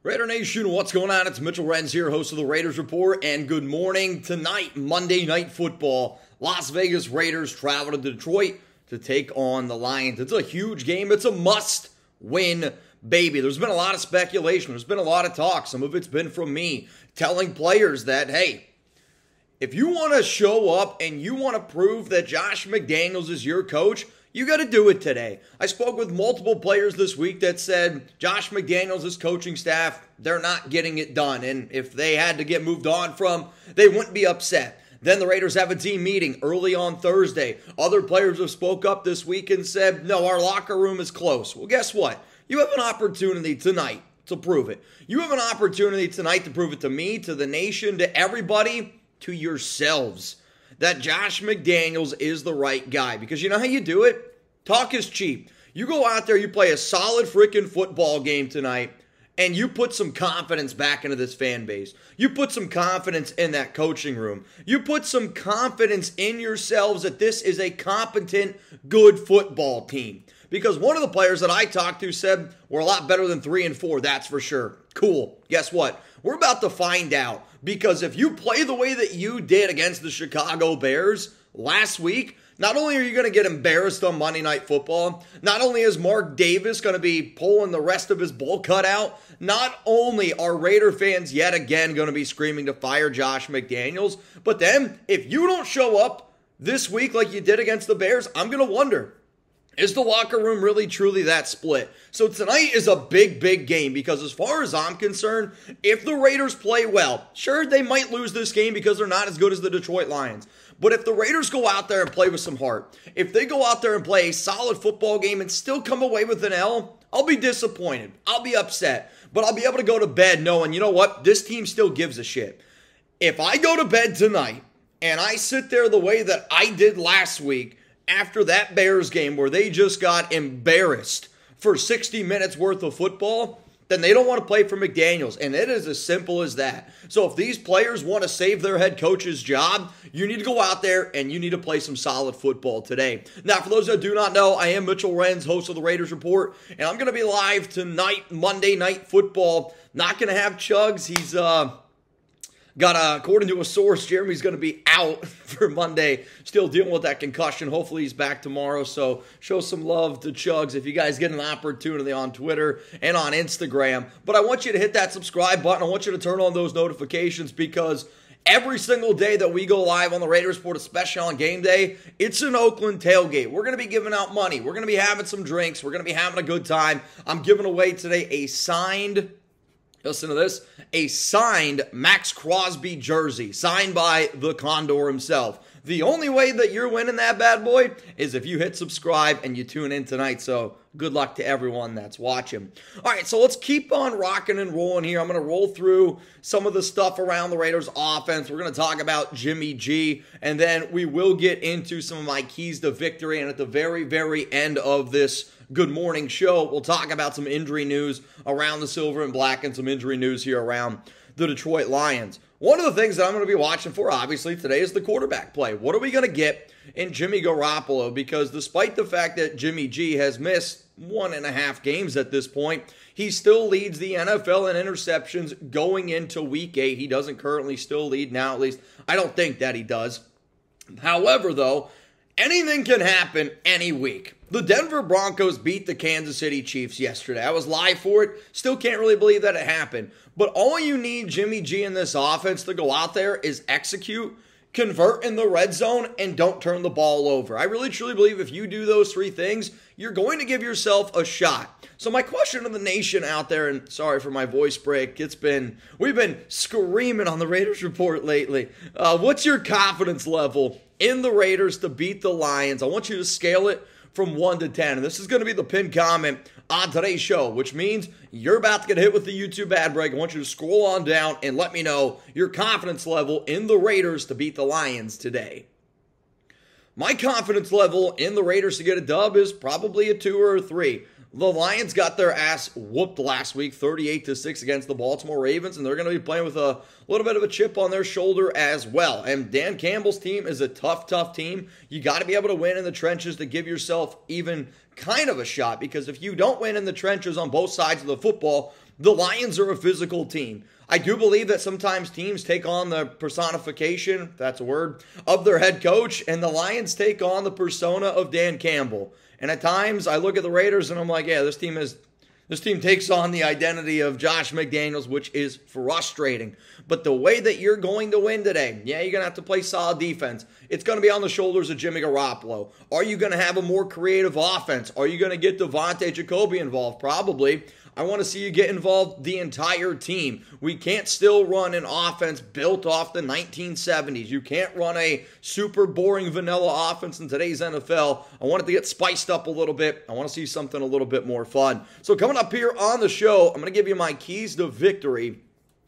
Raider Nation, what's going on? It's Mitchell Renz here, host of the Raiders Report, and good morning. Tonight, Monday Night Football, Las Vegas Raiders travel to Detroit to take on the Lions. It's a huge game. It's a must-win, baby. There's been a lot of speculation. There's been a lot of talk. Some of it's been from me telling players that, hey, if you want to show up and you want to prove that Josh McDaniels is your coach, you got to do it today. I spoke with multiple players this week that said Josh McDaniels' coaching staff, they're not getting it done. And if they had to get moved on from, they wouldn't be upset. Then the Raiders have a team meeting early on Thursday. Other players have spoke up this week and said, no, our locker room is close. Well, guess what? You have an opportunity tonight to prove it. You have an opportunity tonight to prove it to me, to the nation, to everybody, to yourselves, that Josh McDaniels is the right guy. Because you know how you do it? Talk is cheap. You go out there, you play a solid freaking football game tonight, and you put some confidence back into this fan base. You put some confidence in that coaching room. You put some confidence in yourselves that this is a competent, good football team. Because one of the players that I talked to said, we're a lot better than 3-4, that's for sure. Cool. Guess what? We're about to find out. Because if you play the way that you did against the Chicago Bears last week, not only are you going to get embarrassed on Monday Night Football, not only is Mark Davis going to be pulling the rest of his bowl cut out, not only are Raider fans yet again going to be screaming to fire Josh McDaniels, but then if you don't show up this week like you did against the Bears, I'm going to wonder, is the locker room really truly that split? So tonight is a big, big game because as far as I'm concerned, if the Raiders play well, sure, they might lose this game because they're not as good as the Detroit Lions. But if the Raiders go out there and play with some heart, if they go out there and play a solid football game and still come away with an L, I'll be disappointed. I'll be upset. But I'll be able to go to bed knowing, you know what, this team still gives a shit. If I go to bed tonight and I sit there the way that I did last week, after that Bears game where they just got embarrassed for 60 minutes worth of football, then they don't want to play for McDaniels. And it is as simple as that. So if these players want to save their head coach's job, you need to go out there and you need to play some solid football today. Now, for those that do not know, I am Mitchell Renz, host of the Raiders Report, and I'm going to be live tonight, Monday Night Football. Not going to have Chugs. He's according to a source, Jeremy's going to be out for Monday, still dealing with that concussion. Hopefully he's back tomorrow, so show some love to Chugs if you guys get an opportunity on Twitter and on Instagram. But I want you to hit that subscribe button. I want you to turn on those notifications because every single day that we go live on the Raiders Report, especially on game day, it's an Oakland tailgate. We're going to be giving out money. We're going to be having some drinks. We're going to be having a good time. I'm giving away today a signed, listen to this, a signed Maxx Crosby jersey, signed by the Condor himself. The only way that you're winning that bad boy is if you hit subscribe and you tune in tonight. So good luck to everyone that's watching. All right, so let's keep on rocking and rolling here. I'm going to roll through some of the stuff around the Raiders offense. We're going to talk about Jimmy G, and then we will get into some of my keys to victory. And at the very, very end of this Good Morning Show, we'll talk about some injury news around the silver and black and some injury news here around the Detroit Lions. One of the things that I'm going to be watching for, obviously, today is the quarterback play. What are we going to get in Jimmy Garoppolo? Because despite the fact that Jimmy G has missed 1.5 games at this point, he still leads the NFL in interceptions going into Week 8. He doesn't currently still lead now, at least I don't think that he does. However, though, anything can happen any week. The Denver Broncos beat the Kansas City Chiefs yesterday. I was live for it. Still can't really believe that it happened. But all you need Jimmy G in this offense to go out there is execute, convert in the red zone, and don't turn the ball over. I really truly believe if you do those three things, you're going to give yourself a shot. So my question to the nation out there, and sorry for my voice break, we've been screaming on the Raiders Report lately. What's your confidence level in the Raiders to beat the Lions? I want you to scale it from 1 to 10. And this is going to be the pinned comment on today's show, which means you're about to get hit with the YouTube ad break. I want you to scroll on down and let me know your confidence level in the Raiders to beat the Lions today. My confidence level in the Raiders to get a dub is probably a 2 or a 3. The Lions got their ass whooped last week, 38-6 against the Baltimore Ravens, and they're going to be playing with a little bit of a chip on their shoulder as well. And Dan Campbell's team is a tough, tough team. You got to be able to win in the trenches to give yourself even kind of a shot, because if you don't win in the trenches on both sides of the football, The Lions are a physical team. I do believe that sometimes teams take on the personification, if that's a word, of their head coach, and the Lions take on the persona of Dan Campbell. And at times, I look at the Raiders and I'm like, yeah, this team takes on the identity of Josh McDaniels, which is frustrating. But the way that you're going to win today, yeah, you're going to have to play solid defense. It's going to be on the shoulders of Jimmy Garoppolo. Are you going to have a more creative offense? Are you going to get Davante Jacoby involved? Probably. I want to see you get involved the entire team. We can't still run an offense built off the 1970s. You can't run a super boring vanilla offense in today's NFL. I want it to get spiced up a little bit. I want to see something a little bit more fun. So coming up here on the show, I'm going to give you my keys to victory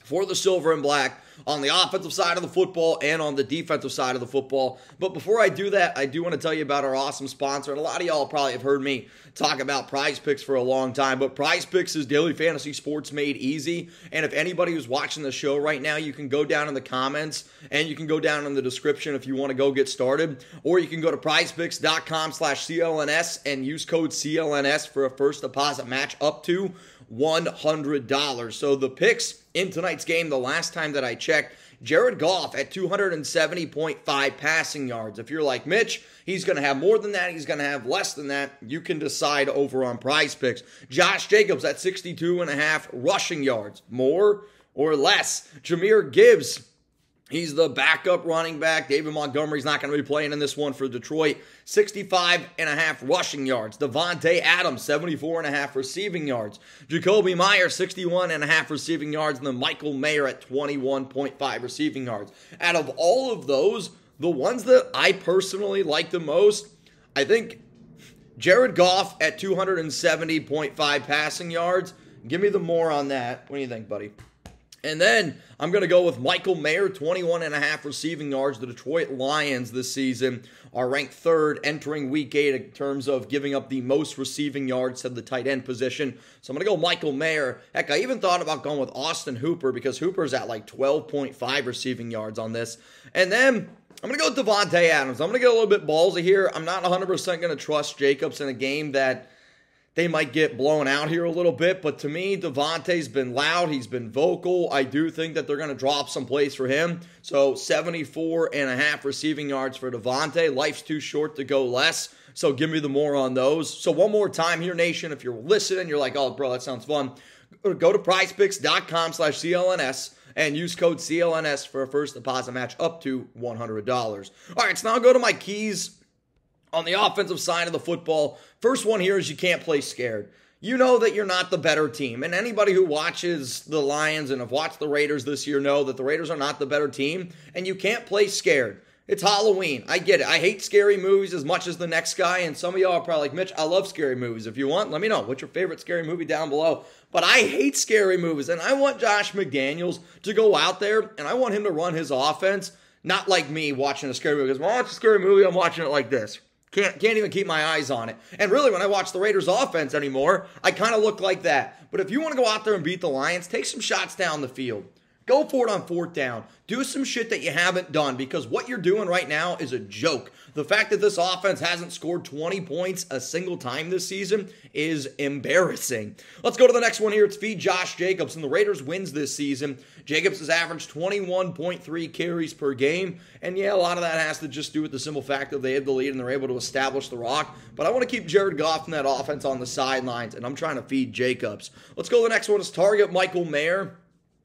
for the Silver and Black on the offensive side of the football and on the defensive side of the football. But before I do that, I do want to tell you about our awesome sponsor. And a lot of y'all probably have heard me talk about Prize Picks for a long time, but Prize Picks is daily fantasy sports made easy. And if anybody who's watching the show right now, you can go down in the comments and you can go down in the description if you want to go get started, or you can go to prizepicks.com/CLNS and use code CLNS for a first deposit match up to $100. So the picks in tonight's game, the last time that I checked, Jared Goff at 270.5 passing yards. If you're like Mitch, he's going to have more than that. He's going to have less than that. You can decide over on Prize Picks. Josh Jacobs at 62.5 rushing yards. More or less. Jahmyr Gibbs, he's the backup running back. David Montgomery's not going to be playing in this one for Detroit. 65.5 rushing yards. Davante Adams, 74.5 receiving yards. Jacoby Myers, 61.5 receiving yards. And then Michael Mayer at 21.5 receiving yards. Out of all of those, the ones that I personally like the most, I think Jared Goff at 270.5 passing yards. Give me the more on that. What do you think, buddy? And then I'm going to go with Michael Mayer, 21.5 receiving yards. The Detroit Lions this season are ranked third entering Week 8 in terms of giving up the most receiving yards to the tight end position. So I'm going to go Michael Mayer. Heck, I even thought about going with Austin Hooper because Hooper's at like 12.5 receiving yards on this. And then I'm going to go with Davante Adams. I'm going to get a little bit ballsy here. I'm not 100% going to trust Jacobs in a game that they might get blown out here a little bit, but to me, Davante's been loud. He's been vocal. I do think that they're going to drop some plays for him. So 74.5 receiving yards for Davante. Life's too short to go less, so give me the more on those. So one more time here, Nation, if you're listening, you're like, oh, bro, that sounds fun. Go to prizepicks.com/CLNS and use code CLNS for a first deposit match up to $100. All right, so now I'll go to my keys on the offensive side of the football. First one here is you can't play scared. You know that you're not the better team. And anybody who watches the Lions and have watched the Raiders this year know that the Raiders are not the better team. And you can't play scared. It's Halloween. I get it. I hate scary movies as much as the next guy. And some of y'all are probably like, Mitch, I love scary movies. If you want, let me know. What's your favorite scary movie down below? But I hate scary movies. And I want Josh McDaniels to go out there and I want him to run his offense. Not like me watching a scary movie. Because when I watch a scary movie, I'm watching it like this. Can't even keep my eyes on it. And really, when I watch the Raiders offense anymore, I kind of look like that. But if you want to go out there and beat the Lions, take some shots down the field. Go for it on fourth down. Do some shit that you haven't done because what you're doing right now is a joke. The fact that this offense hasn't scored 20 points a single time this season is embarrassing. Let's go to the next one here. It's feed Josh Jacobs. And the Raiders wins this season. Jacobs has averaged 21.3 carries per game. And yeah, a lot of that has to just do with the simple fact that they had the lead and they're able to establish the rock. But I want to keep Jared Goff in that offense on the sidelines. And I'm trying to feed Jacobs. Let's go to the next one. It's target Michael Mayer.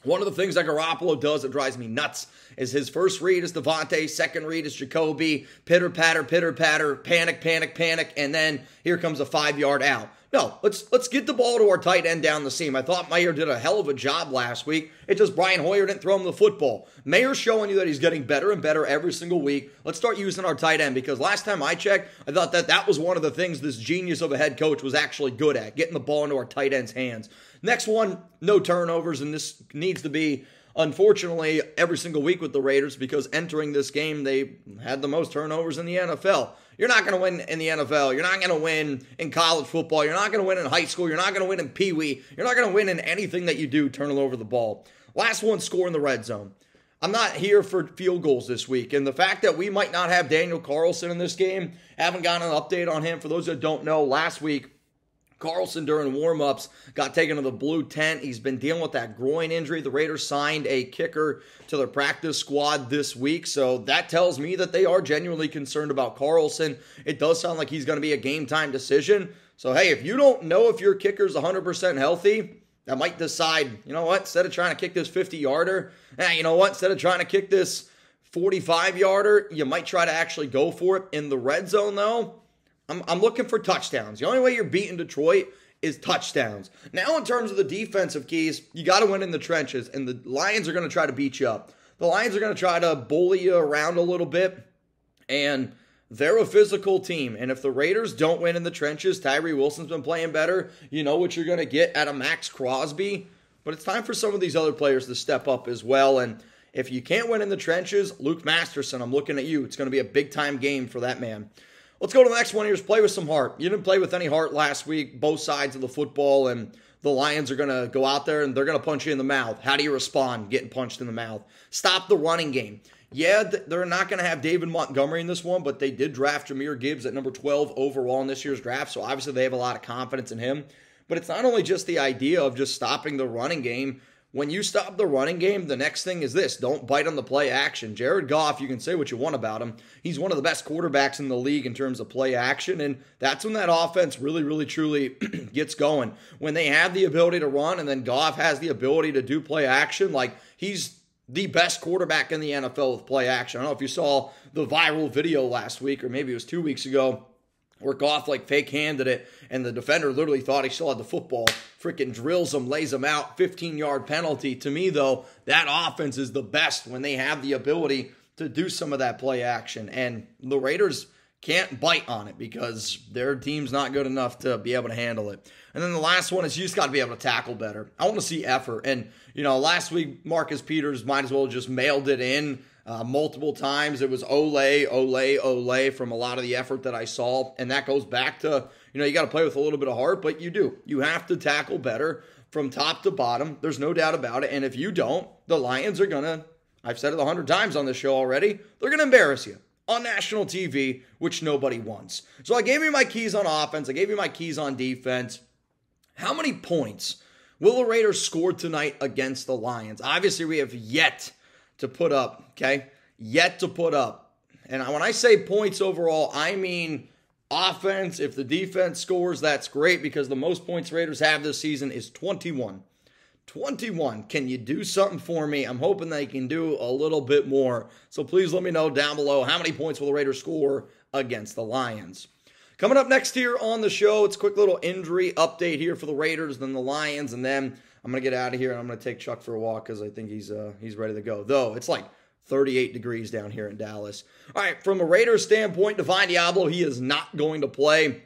One of the things that Garoppolo does that drives me nuts is his first read is Davante, second read is Jacoby, pitter-patter, panic, and then here comes a 5-yard out. No, let's get the ball to our tight end down the seam. I thought Mayer did a hell of a job last week. It's just Brian Hoyer didn't throw him the football. Mayer's showing you that he's getting better and better every single week. Let's start using our tight end because last time I checked, I thought that was one of the things this genius of a head coach was actually good at, getting the ball into our tight end's hands. Next one, no turnovers, and this needs to be, unfortunately, every single week with the Raiders because entering this game, they had the most turnovers in the NFL. You're not going to win in the NFL. You're not going to win in college football. You're not going to win in high school. You're not going to win in Pee Wee. You're not going to win in anything that you do turning over the ball. Last one, score in the red zone. I'm not here for field goals this week, and the fact that we might not have Daniel Carlson in this game, haven't gotten an update on him. For those that don't know, last week, Carlson during warmups got taken to the blue tent. He's been dealing with that groin injury. The Raiders signed a kicker to their practice squad this week, so that tells me that they are genuinely concerned about Carlson. It does sound like he's going to be a game-time decision. So, hey, if you don't know if your kicker's 100% healthy, that might decide, you know what, instead of trying to kick this 50-yarder, you know what, instead of trying to kick this 45-yarder, you might try to actually go for it. In the red zone, though, I'm looking for touchdowns. The only way you're beating Detroit is touchdowns. Now, in terms of the defensive keys, you got to win in the trenches, and the Lions are going to try to beat you up. The Lions are going to try to bully you around a little bit, and they're a physical team. And if the Raiders don't win in the trenches, Tyree Wilson's been playing better. You know what you're going to get out of Maxx Crosby. But it's time for some of these other players to step up as well. And if you can't win in the trenches, Luke Masterson, I'm looking at you. It's going to be a big-time game for that man. Let's go to the next one here. Is play with some heart. You didn't play with any heart last week, both sides of the football, and the Lions are going to go out there and they're going to punch you in the mouth. How do you respond getting punched in the mouth? Stop the running game. Yeah, they're not going to have David Montgomery in this one, but they did draft Jahmyr Gibbs at number 12 overall in this year's draft, so obviously they have a lot of confidence in him. But it's not only just the idea of just stopping the running game. When you stop the running game, the next thing is this. Don't bite on the play action. Jared Goff, you can say what you want about him. He's one of the best quarterbacks in the league in terms of play action, and that's when that offense really, really, truly gets going. When they have the ability to run, and then Goff has the ability to do play action, like he's the best quarterback in the NFL with play action. I don't know if you saw the viral video last week, or maybe it was 2 weeks ago, where Goff fake-handed it, and the defender literally thought he still had the football. Freaking drills him, lays him out, 15-yard penalty. To me, though, that offense is the best when they have the ability to do some of that play action. And the Raiders can't bite on it because their team's not good enough to be able to handle it. And then the last one is you just got to be able to tackle better. I want to see effort. And, last week, Marcus Peters might as well just mailed it in. Multiple times. It was ole from a lot of the effort that I saw. And that goes back to, you got to play with a little bit of heart, but you do. You have to tackle better from top to bottom. There's no doubt about it. And if you don't, the Lions are going to, I've said it 100 times on this show already, they're going to embarrass you on national TV, which nobody wants. So I gave you my keys on offense. I gave you my keys on defense. How many points will the Raiders score tonight against the Lions? Obviously, we have yet to put up, okay? Yet to put up. And when I say points overall, I mean offense. If the defense scores, that's great because the most points Raiders have this season is 21. 21. Can you do something for me? I'm hoping they can do a little bit more. So please let me know down below how many points will the Raiders score against the Lions. Coming up next here on the show, it's a quick little injury update here for the Raiders, then the Lions, and then I'm going to get out of here and I'm going to take Chuck for a walk because I think he's ready to go. Though it's 38 degrees down here in Dallas. All right, from a Raiders standpoint, Davante Adams, he is not going to play.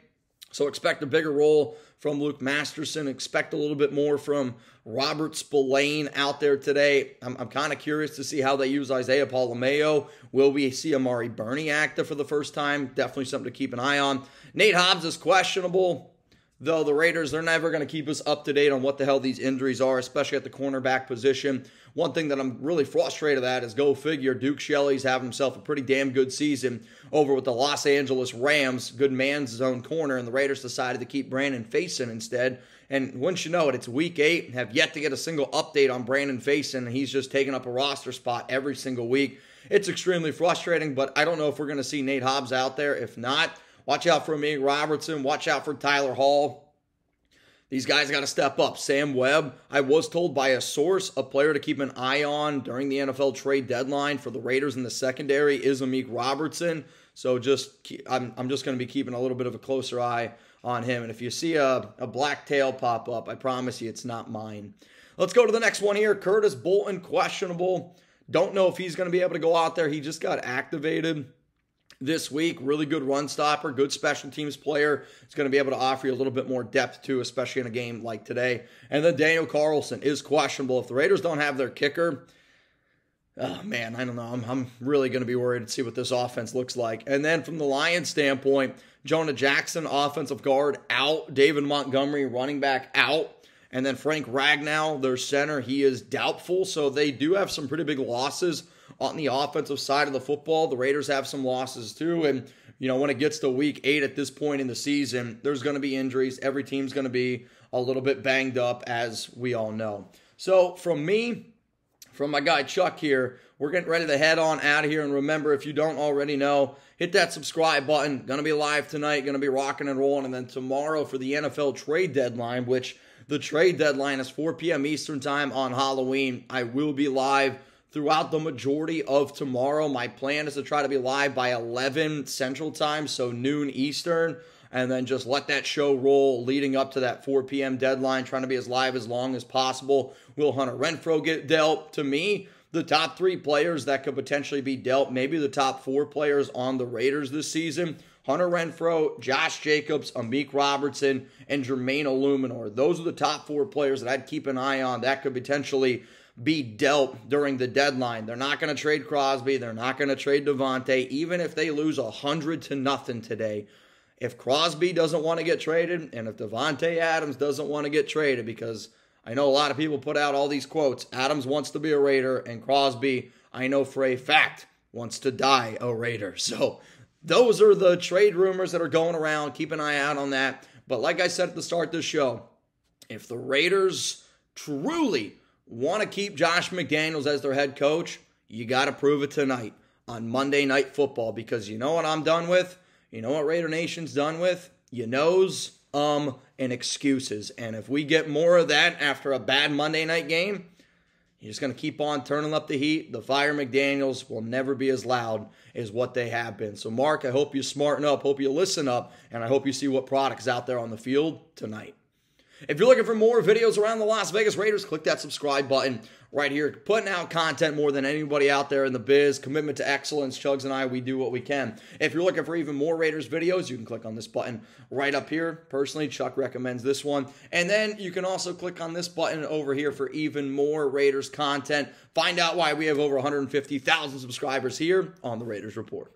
So expect a bigger role from Luke Masterson. Expect a little bit more from Robert Spillane out there today. I'm kind of curious to see how they use Isaiah Polameo. Will we see Amari Burney active for the first time? Definitely something to keep an eye on. Nate Hobbs is questionable. Though the Raiders, they're never going to keep us up to date on what the hell these injuries are, especially at the cornerback position. One thing that I'm really frustrated at is, go figure, Duke Shelley's having himself a pretty damn good season over with the Los Angeles Rams, good man's zone corner, and the Raiders decided to keep Brandon Facyson instead. And wouldn't you know it, it's week 8, have yet to get a single update on Brandon Facyson, and he's just taking up a roster spot every single week. It's extremely frustrating, but I don't know if we're going to see Nate Hobbs out there. If not, watch out for Amir Robertson. Watch out for Tyler Hall. These guys got to step up. Sam Webb, I was told by a source, a player to keep an eye on during the NFL trade deadline for the Raiders in the secondary is Amir Robertson. So I'm just going to be keeping a little bit of a closer eye on him. And if you see a black tail pop up, I promise you it's not mine. Let's go to the next one here. Curtis Bolton, questionable. Don't know if he's going to be able to go out there. He just got activated this week. Really good run stopper, good special teams player. It's going to be able to offer you a little bit more depth too, especially in a game like today. And then Daniel Carlson is questionable. If the Raiders don't have their kicker, oh man, I don't know. I'm really going to be worried to see what this offense looks like. And then from the Lions standpoint, Jonah Jackson, offensive guard, out. David Montgomery, running back, out. And then Frank Ragnow, their center, he is doubtful. So they do have some pretty big losses on the offensive side of the football. The Raiders have some losses too. And when it gets to week 8 at this point in the season, there's going to be injuries. Every team's going to be a little bit banged up, as we all know. So from me, from my guy Chuck here, we're getting ready to head on out of here. And remember, if you don't already know, hit that subscribe button. Going to be live tonight, going to be rocking and rolling. And then tomorrow for the NFL trade deadline, which the trade deadline is 4 p.m. Eastern time on Halloween. I will be live throughout the majority of tomorrow. My plan is to try to be live by 11 Central Time, so noon Eastern, and then just let that show roll leading up to that 4 p.m. deadline, trying to be as live as long as possible. Will Hunter Renfrow get dealt? To me, the top 3 players that could potentially be dealt, maybe the top 4 players on the Raiders this season, Hunter Renfrow, Josh Jacobs, Amik Robertson, and Jermaine Illuminor. Those are the top 4 players that I'd keep an eye on that could potentially be dealt during the deadline. They're not going to trade Crosby. They're not going to trade Davante, even if they lose 100-0 today. If Crosby doesn't want to get traded, and if Davante Adams doesn't want to get traded, because I know a lot of people put out all these quotes, Adams wants to be a Raider, and Crosby, I know for a fact, wants to die a Raider. So those are the trade rumors that are going around. Keep an eye out on that. But like I said at the start of this show, if the Raiders truly want to keep Josh McDaniels as their head coach, you got to prove it tonight on Monday Night Football, because you know what I'm done with? You know what Raider Nation's done with? You knows, and excuses. And if we get more of that after a bad Monday night game, you're just going to keep on turning up the heat. The Fire McDaniels will never be as loud as what they have been. So, Mark, I hope you smarten up, hope you listen up, and I hope you see what product's out there on the field tonight. If you're looking for more videos around the Las Vegas Raiders, click that subscribe button right here. Putting out content more than anybody out there in the biz. Commitment to excellence. Chugs and I, we do what we can. If you're looking for even more Raiders videos, you can click on this button right up here. Personally, Chuck recommends this one. And then you can also click on this button over here for even more Raiders content. Find out why we have over 150,000 subscribers here on the Raiders Report.